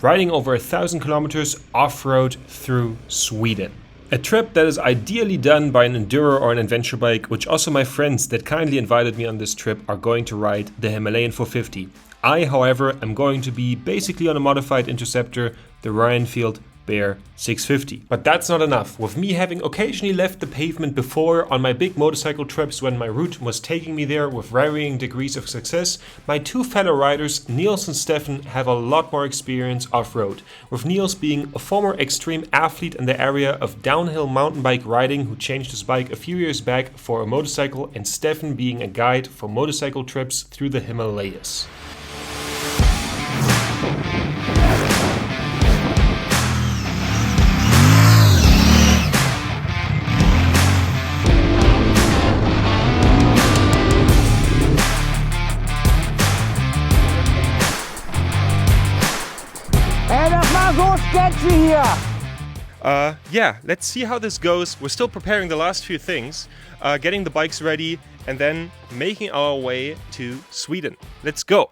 riding over 1,000 kilometers off-road through Sweden. A trip that is ideally done by an enduro or an adventure bike, which also my friends that kindly invited me on this trip are going to ride the Himalayan 450. I, however, am going to be basically on a modified Interceptor, the Royal Enfield Bear 650. But that's not enough. With me having occasionally left the pavement before on my big motorcycle trips when my route was taking me there with varying degrees of success, my two fellow riders, Niels and Steffen, have a lot more experience off-road, with Niels being a former extreme athlete in the area of downhill mountain bike riding who changed his bike a few years back for a motorcycle, and Steffen being a guide for motorcycle trips through the Himalayas. Yeah, let's see how this goes. We're still preparing the last few things, getting the bikes ready, and then making our way to Sweden. Let's go!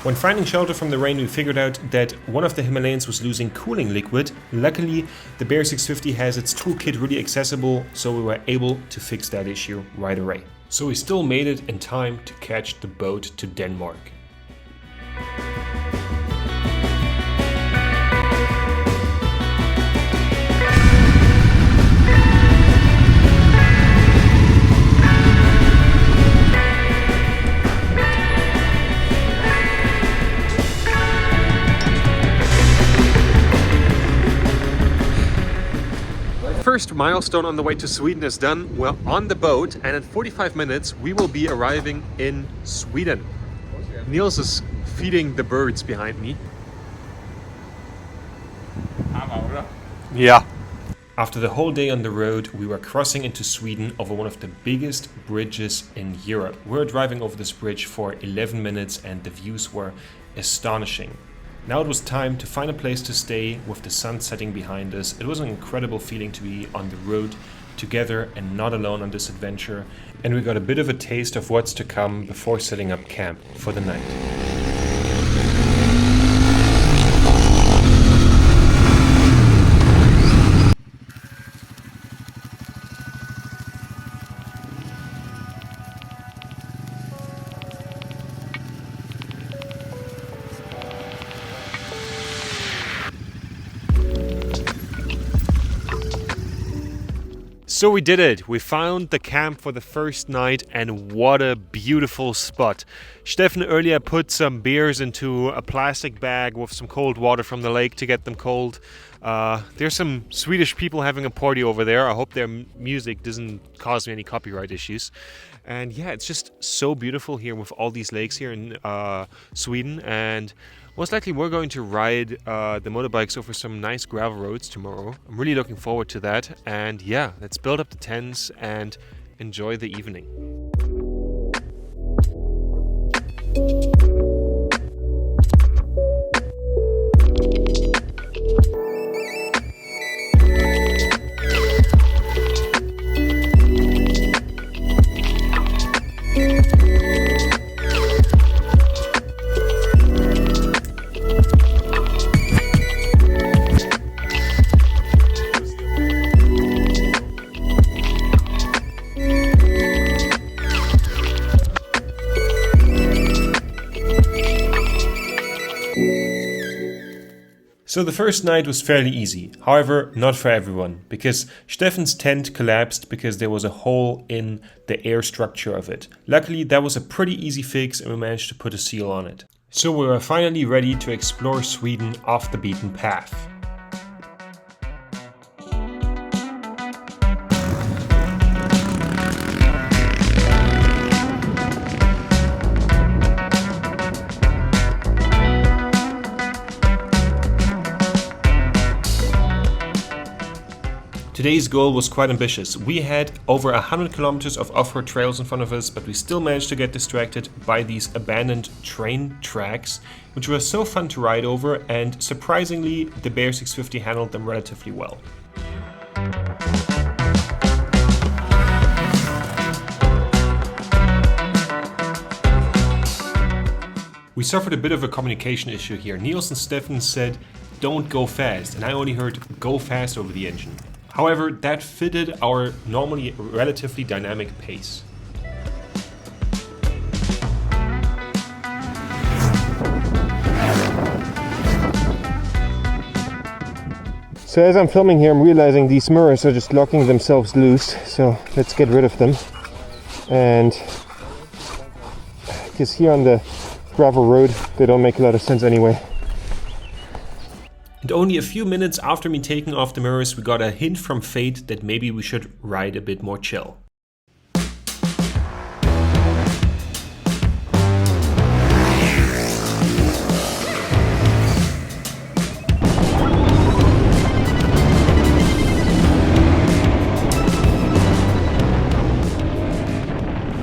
When finding shelter from the rain, we figured out that one of the Himalayans was losing cooling liquid. Luckily, the Bear 650 has its toolkit really accessible, so we were able to fix that issue right away. So we still made it in time to catch the boat to Denmark. First milestone on the way to Sweden is done. We're on the boat, and in 45 minutes we will be arriving in Sweden. Niels is feeding the birds behind me. Yeah. After the whole day on the road, we were crossing into Sweden over one of the biggest bridges in Europe. We were driving over this bridge for 11 minutes and the views were astonishing. Now it was time to find a place to stay with the sun setting behind us. It was an incredible feeling to be on the road together and not alone on this adventure. And we got a bit of a taste of what's to come before setting up camp for the night. So we did it. We found the camp for the first night, and what a beautiful spot. Steffen earlier put some beers into a plastic bag with some cold water from the lake to get them cold. There's some Swedish people having a party over there. I hope their music doesn't cause me any copyright issues. And yeah, it's just so beautiful here with all these lakes here in Sweden. And most likely we're going to ride the motorbikes over some nice gravel roads tomorrow. I'm really looking forward to that. And yeah, let's build up the tents and enjoy the evening. So the first night was fairly easy, however not for everyone, because Steffen's tent collapsed because there was a hole in the air structure of it. Luckily that was a pretty easy fix and we managed to put a seal on it. So we were finally ready to explore Sweden off the beaten path. Today's goal was quite ambitious. We had over 100 kilometers of off-road trails in front of us, but we still managed to get distracted by these abandoned train tracks, which were so fun to ride over, and surprisingly, the Bear 650 handled them relatively well. We suffered a bit of a communication issue here. Niels and Steffen said, "Don't go fast," and I only heard "go fast" over the engine. However, that fitted our normally relatively dynamic pace. So as I'm filming here, I'm realizing these mirrors are just locking themselves loose, so let's get rid of them. And because here on the gravel road, they don't make a lot of sense anyway. And only a few minutes after me taking off the mirrors, we got a hint from fate that maybe we should ride a bit more chill.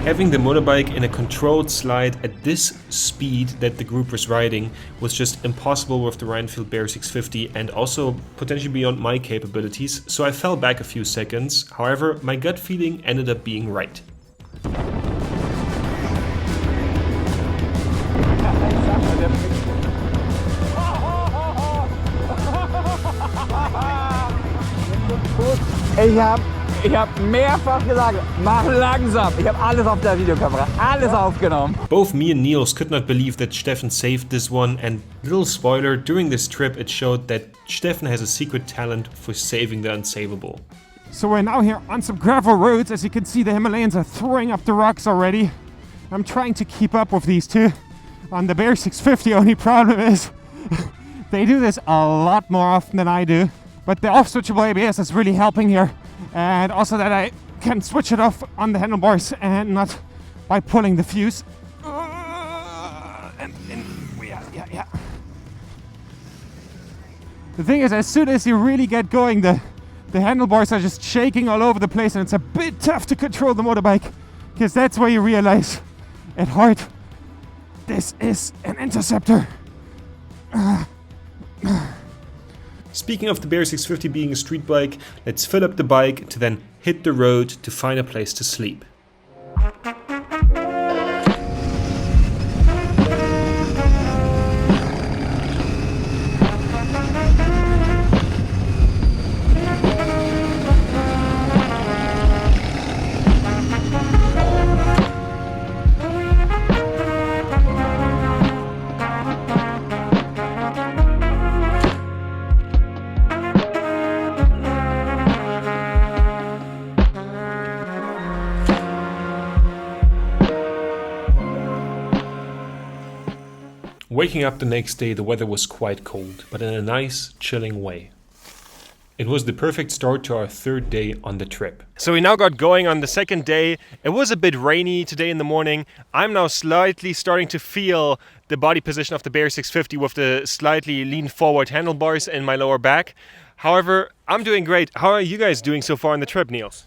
Having the motorbike in a controlled slide at this speed that the group was riding was just impossible with the Royal Enfield Bear 650 and also potentially beyond my capabilities, so I fell back a few seconds. However, my gut feeling ended up being right. Ich hab mehrfach gesagt, mach langsam. Ich habe alles auf der Videokamera, alles aufgenommen. Both me and Niels could not believe that Steffen saved this one, and little spoiler, during this trip it showed that Steffen has a secret talent for saving the unsavable. So we're now here on some gravel roads. As you can see, the Himalayans are throwing up the rocks already. I'm trying to keep up with these two. On the Bear 650, only problem is they do this a lot more often than I do. But the off-switchable ABS is really helping here. And also that I can switch it off on the handlebars and not by pulling the fuse. Yeah. The thing is, as soon as you really get going, the handlebars are just shaking all over the place, and it's a bit tough to control the motorbike, because that's where you realize at heart, this is an interceptor. Speaking of the Bear 650 being a street bike, let's fill up the bike to then hit the road to find a place to sleep. Waking up the next day, the weather was quite cold, but in a nice, chilling way. It was the perfect start to our third day on the trip. So we now got going on the second day. It was a bit rainy today in the morning. I'm now slightly starting to feel the body position of the Bear 650 with the slightly lean forward handlebars in my lower back. However, I'm doing great. How are you guys doing so far on the trip, Niels?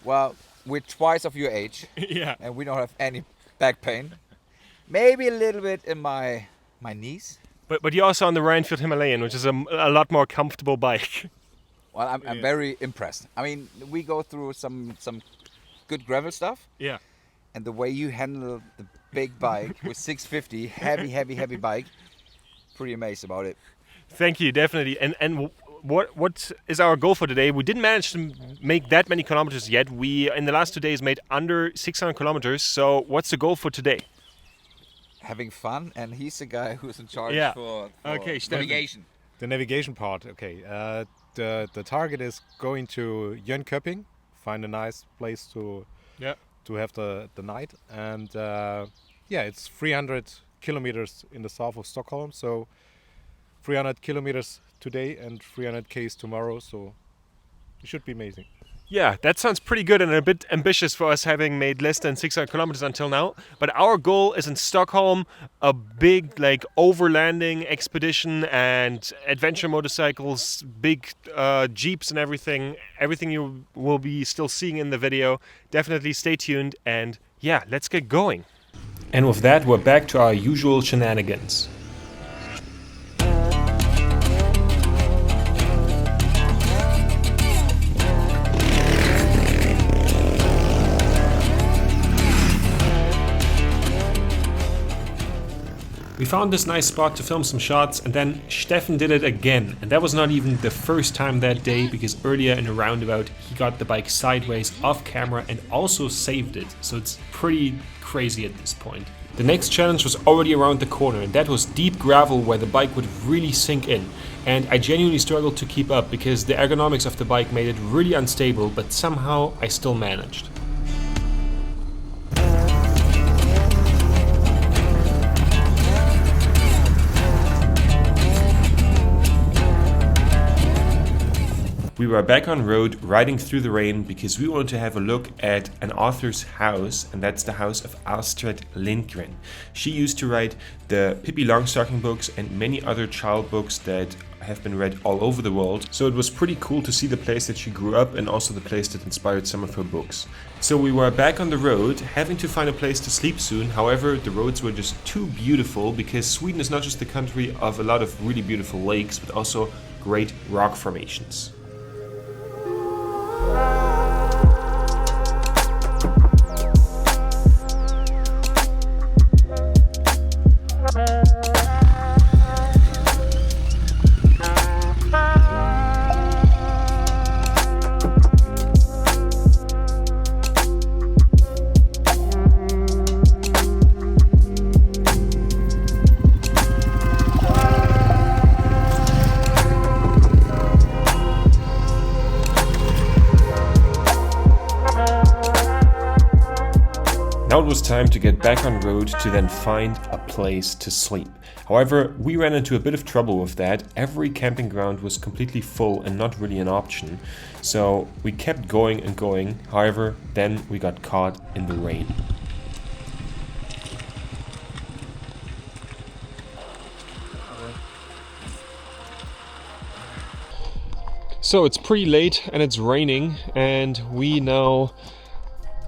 Well, we're twice of your age. Yeah. And we don't have any back pain. Maybe a little bit in my knees. But you're also on the Royal Enfield Himalayan, which is a lot more comfortable bike. Well, I'm very impressed. I mean, we go through some good gravel stuff. Yeah. And the way you handle the big bike with 650, heavy bike, pretty amazed about it. Thank you, definitely. And what is our goal for today? We didn't manage to make that many kilometers yet. We, in the last 2 days, made under 600 kilometers. So what's the goal for today? Having fun, and he's the guy who's in charge for navigation. The navigation part, okay. The target is going to Jönköping, find a nice place to have the night, and it's 300 kilometers in the south of Stockholm, so 300 kilometers today and 300 k's tomorrow, so it should be amazing. Yeah, that sounds pretty good and a bit ambitious for us having made less than 600 kilometers until now. But our goal is in Stockholm, a big like overlanding expedition and adventure motorcycles, big jeeps and everything. Everything you will be still seeing in the video. Definitely stay tuned and yeah, let's get going. And with that, we're back to our usual shenanigans. We found this nice spot to film some shots, and then Steffen did it again. And that was not even the first time that day, because earlier in a roundabout he got the bike sideways off camera and also saved it. So it's pretty crazy at this point. The next challenge was already around the corner, and that was deep gravel where the bike would really sink in. And I genuinely struggled to keep up because the ergonomics of the bike made it really unstable, but somehow I still managed. We were back on road riding through the rain because we wanted to have a look at an author's house, and that's the house of Astrid Lindgren. She used to write the Pippi Longstocking books and many other child books that have been read all over the world. So it was pretty cool to see the place that she grew up and also the place that inspired some of her books. So we were back on the road, having to find a place to sleep soon. However, the roads were just too beautiful because Sweden is not just the country of a lot of really beautiful lakes, but also great rock formations. Now it was time to get back on road to then find a place to sleep. However, we ran into a bit of trouble with that. Every camping ground was completely full and not really an option. So we kept going and going. However, then we got caught in the rain. So it's pretty late and it's raining, and we now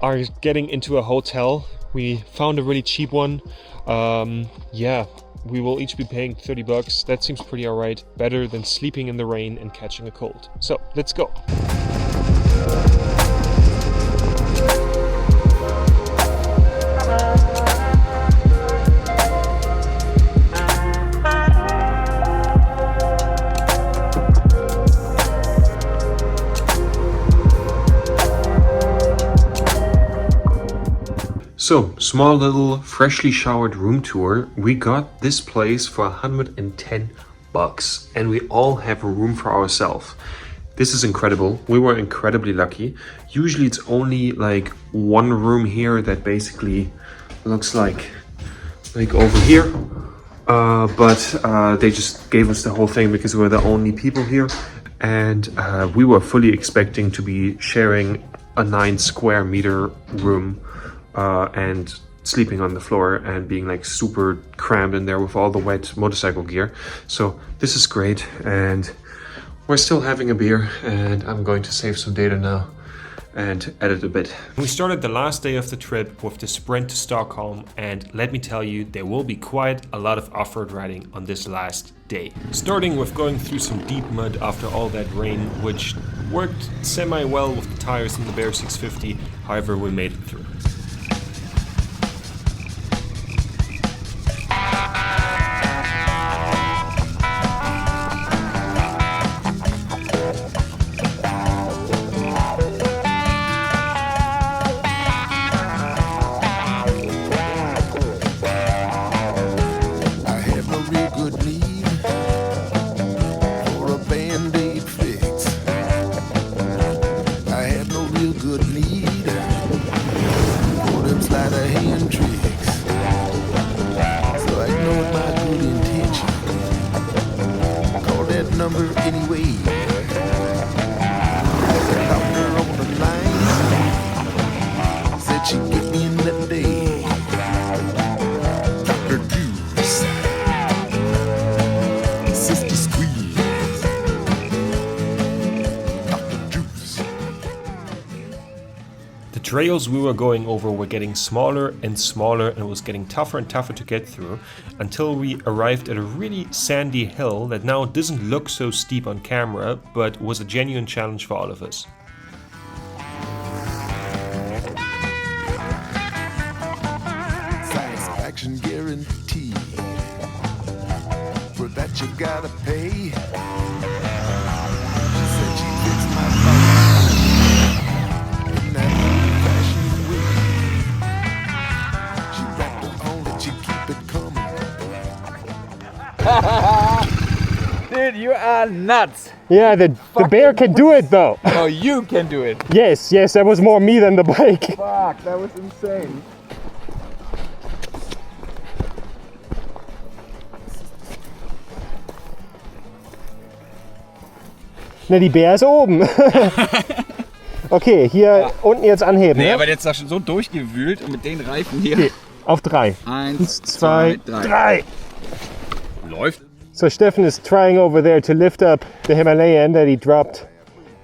are getting into a hotel. We found a really cheap one. Yeah, we will each be paying 30 bucks. That seems pretty alright. Better than sleeping in the rain and catching a cold. So let's go. So, small little freshly showered room tour. We got this place for 110 bucks and we all have a room for ourselves. This is incredible. We were incredibly lucky. Usually it's only like one room here that basically looks like over here. But they just gave us the whole thing because we were the only people here. And we were fully expecting to be sharing a 9 square meter room. And sleeping on the floor and being like super crammed in there with all the wet motorcycle gear. So this is great, and we're still having a beer, and I'm going to save some data now and edit a bit. We started the last day of the trip with the sprint to Stockholm, and let me tell you, there will be quite a lot of off-road riding on this last day. Starting with going through some deep mud after all that rain, which worked semi-well with the tires in the Bear 650, however we made it through. Number anyway. Helicopter on the trails we were going over were getting smaller and smaller, and it was getting tougher and tougher to get through until we arrived at a really sandy hill that now doesn't look so steep on camera, but was a genuine challenge for all of us. Satisfaction guaranteed. For that you gotta pay. She said she fixed my bike in that old-fashioned way. She wrapped it on that you keep it coming. Dude, you are nuts. Yeah, the bear can do it though. Oh, you can do it. Yes, that was more me than the bike. Fuck, that was insane. Na, die Bär ist oben. Okay, hier unten jetzt anheben. Nee, ne? aber der ist doch schon so durchgewühlt und mit den Reifen hier. Okay, auf 3. 1, 2, 3. Läuft. So Steffen is trying over there to lift up the Himalayan that he dropped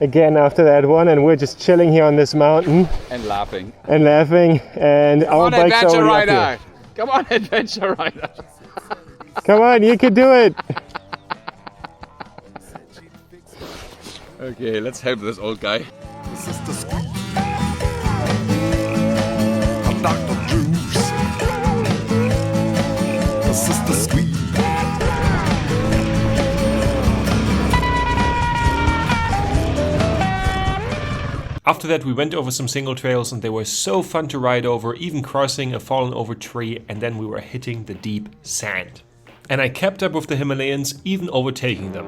again after that one, and we're just chilling here on this mountain And laughing. and laughing, and our Come on, bikes are Adventure already up Rider. Come on, Adventure Rider. here. Come on, you can do it. Okay, let's help this old guy. This is the squeak. I'm Dr. Juice. This is the squeak. After that we went over some single trails and they were so fun to ride over, even crossing a fallen over tree, and then we were hitting the deep sand. And I kept up with the Himalayans, even overtaking them.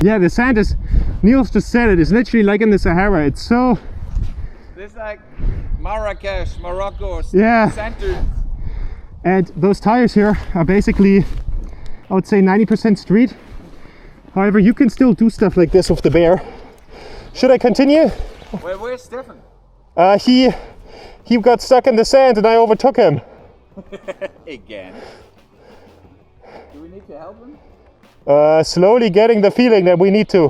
Yeah, the sand is, Niels just said it, it's literally like in the Sahara. It's so, This is like Marrakesh, Morocco, Yeah. sand dunes. and those tires here are basically, I would say 90% street. However, you can still do stuff like this with the Bear. Should I continue? Where's Steffen? He got stuck in the sand and I overtook him. Again. Do we need to help him? Slowly getting the feeling that we need to.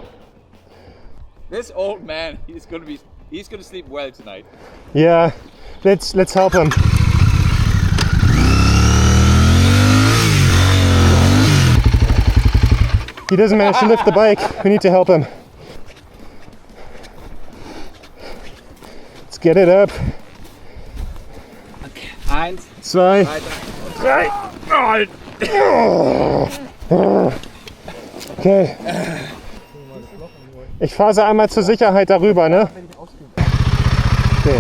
This old man, he's gonna sleep well tonight. Yeah, let's help him. He doesn't manage to lift the bike. We need to help him. Let's get it up. Okay. 1, 2, 3. 3. Okay. Ich fahre sie einmal zur Sicherheit darüber, ne? Okay.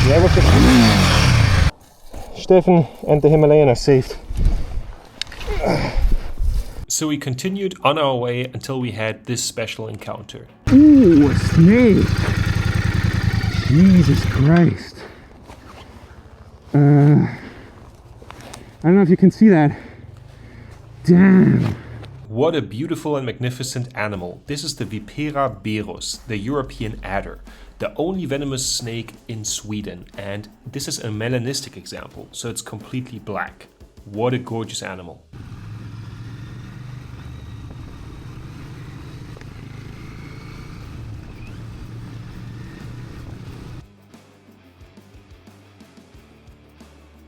Yeah, we're good. Steffen and the Himalayan are saved. So we continued on our way until we had this special encounter. Ooh, a snake! Jesus Christ. I don't know if you can see that. Damn. What a beautiful and magnificent animal. This is the Vipera berus, the European adder, the only venomous snake in Sweden, and this is a melanistic example, so it's completely black. What a gorgeous animal.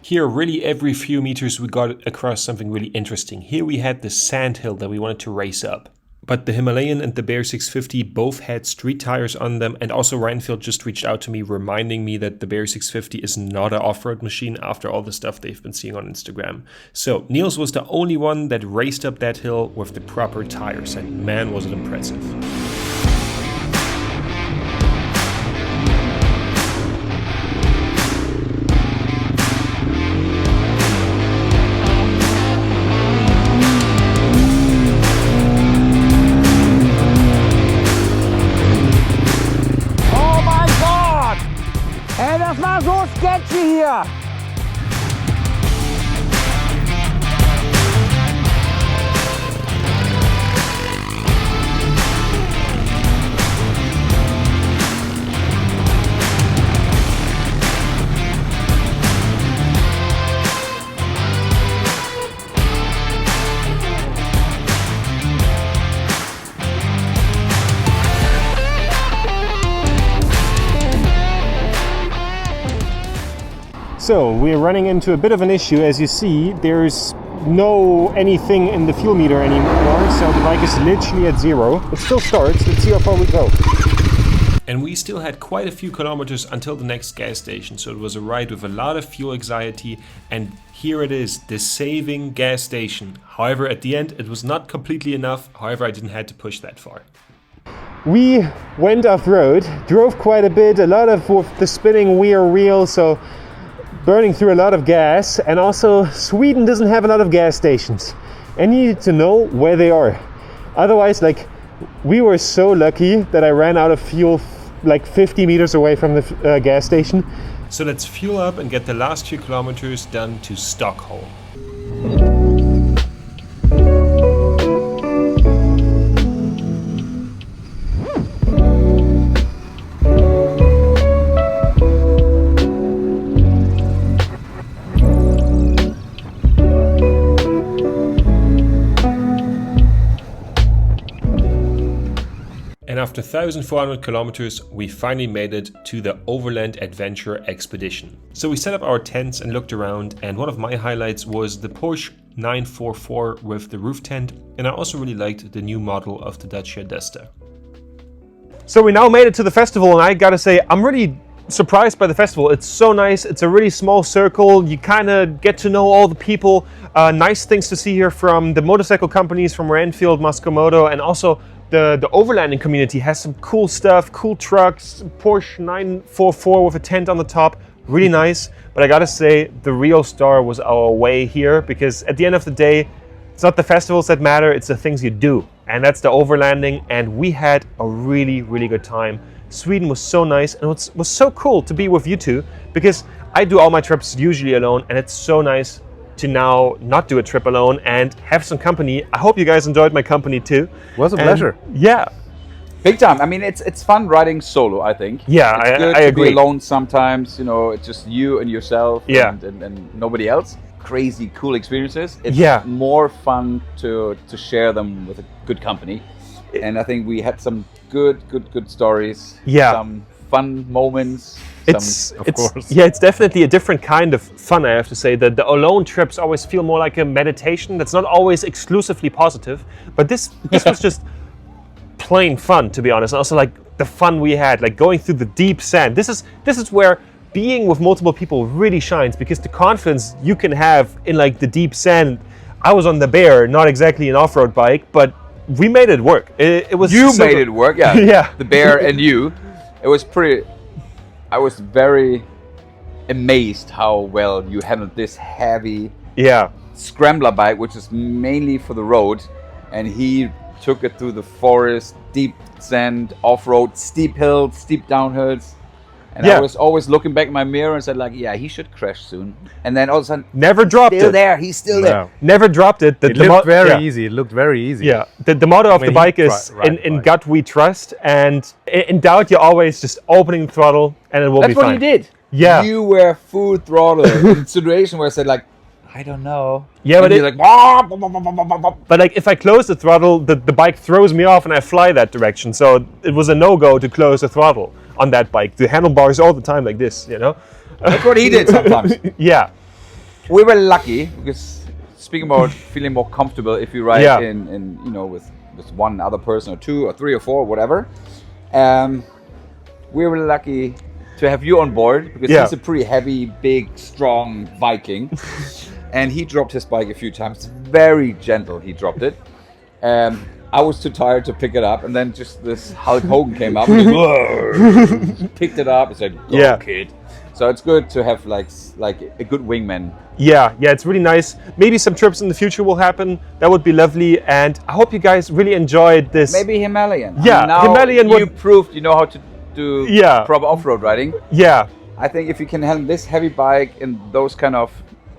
Here, really every few meters we got across something really interesting. Here we had the sand hill that we wanted to race up. But the Himalayan and the Bear 650 both had street tires on them, and also Royal Enfield just reached out to me reminding me that the Bear 650 is not an off-road machine after all the stuff they've been seeing on Instagram. So Niels was the only one that raced up that hill with the proper tires, and man was it impressive. Ey, das war Lucky hier! So we're running into a bit of an issue. As you see, there's no anything in the fuel meter anymore, so the bike is literally at 0. It still starts. Let's see how far we go. And we still had quite a few kilometers until the next gas station, so it was a ride with a lot of fuel anxiety, and here it is, the saving gas station. However, at the end it was not completely enough, however I didn't have to push that far. We went off-road, drove quite a bit, a lot of with the spinning wheel, so burning through a lot of gas, and also Sweden doesn't have a lot of gas stations and you need to know where they are. Otherwise, like, we were so lucky that I ran out of fuel like 50 meters away from the gas station. So let's fuel up and get the last few kilometers done to Stockholm. And after 1,400 kilometers, we finally made it to the Overland Adventure Expedition. So we set up our tents and looked around, and one of my highlights was the Porsche 944 with the roof tent, and I also really liked the new model of the Dacia Duster. So we now made it to the festival, and I gotta say, I'm really surprised by the festival. It's so nice. It's a really small circle. You kind of get to know all the people. Nice things to see here from the motorcycle companies, from Royal Enfield, Moto, and also the overlanding community has some cool stuff, cool trucks, Porsche 944 with a tent on the top, really nice. But I gotta say, the real star was our way here, because at the end of the day, it's not the festivals that matter, it's the things you do. And that's the overlanding, and we had a really, really good time. Sweden was so nice, and it was so cool to be with you two, because I do all my trips usually alone, and it's so nice to now not do a trip alone and have some company. I hope you guys enjoyed my company too. It was a pleasure. Yeah. Big time. I mean, it's fun riding solo, I think. Yeah, it's good I to agree. be alone sometimes, you know, it's just you and yourself, Yeah. and nobody else. Crazy cool experiences. It's Yeah. more fun to share them with a good company. And I think we had some good stories. Yeah. Some fun moments. It's course. Yeah, it's definitely a different kind of fun, I have to say. The alone trips always feel more like a meditation. That's not always exclusively positive, but this was just plain fun, to be honest. And also like the fun we had, like going through the deep sand. This is where being with multiple people really shines, because the confidence you can have in like the deep sand. I was on the Bear, not exactly an off-road bike, but we made it work. It was You so made good. it work, yeah. Yeah. The Bear and you. It was pretty. I was very amazed how well you handled this heavy Yeah. scrambler bike, which is mainly for the road, and he took it through the forest, deep sand, off-road, steep hills, steep downhills. And Yeah. I was always looking back in my mirror and said, like, yeah, he should crash soon. And then all of a sudden, Never dropped still it. there, he's still there. Yeah. Never dropped it. It looked very easy. It looked very easy. Yeah, the motto of When the he bike is ride in bike. gut we trust, and in doubt you're always just opening the throttle and it will That's be what fine. you did. Yeah. You were full throttle in a situation where I said, like, I don't know. Yeah, but and you're it- like, "Wah, blah, blah, blah, blah, blah, blah." But like if I close the throttle, the bike throws me off and I fly that direction. So it was a no-go to close the throttle on that bike. The handlebars all the time like this, you know? That's what he did sometimes. Yeah. We were lucky because speaking about feeling more comfortable if you ride Yeah. in you know with one other person or two or three or four, whatever. We were lucky to have you on board because Yeah. he's a pretty heavy, big, strong Viking, and he dropped his bike a few times. Very gentle, he dropped it. I was too tired to pick it up, and then just this Hulk Hogan came up and just picked it up and said, "Go, Yeah. kid." So it's good to have like a good wingman. Yeah, it's really nice. Maybe some trips in the future will happen. That would be lovely. And I hope you guys really enjoyed this. Maybe Himalayan. Yeah, now Himalayan you would- proved you know how to do Yeah. proper off-road riding. Yeah. I think if you can handle this heavy bike in those kind of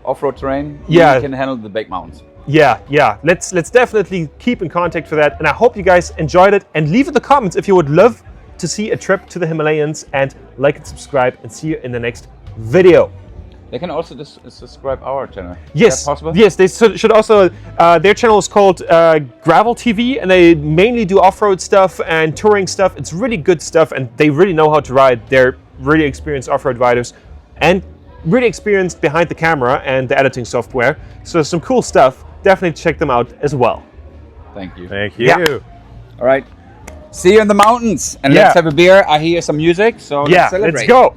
off-road terrain, Yeah. you can handle the big mountains. Yeah. Let's definitely keep in contact for that. And I hope you guys enjoyed it. And leave in the comments if you would love to see a trip to the Himalayas. And like and subscribe. And see you in the next video. They can also subscribe our channel. Yes, Is that possible? yes. They should also. Their channel is called Gravel TV, and they mainly do off-road stuff and touring stuff. It's really good stuff, and they really know how to ride. They're really experienced off-road riders, and really experienced behind the camera and the editing software. So some cool stuff. Definitely check them out as well. Thank you. Thank you. Yeah. All right. See you in the mountains, and Yeah. let's have a beer. I hear some music, so let's Yeah, celebrate. let's go.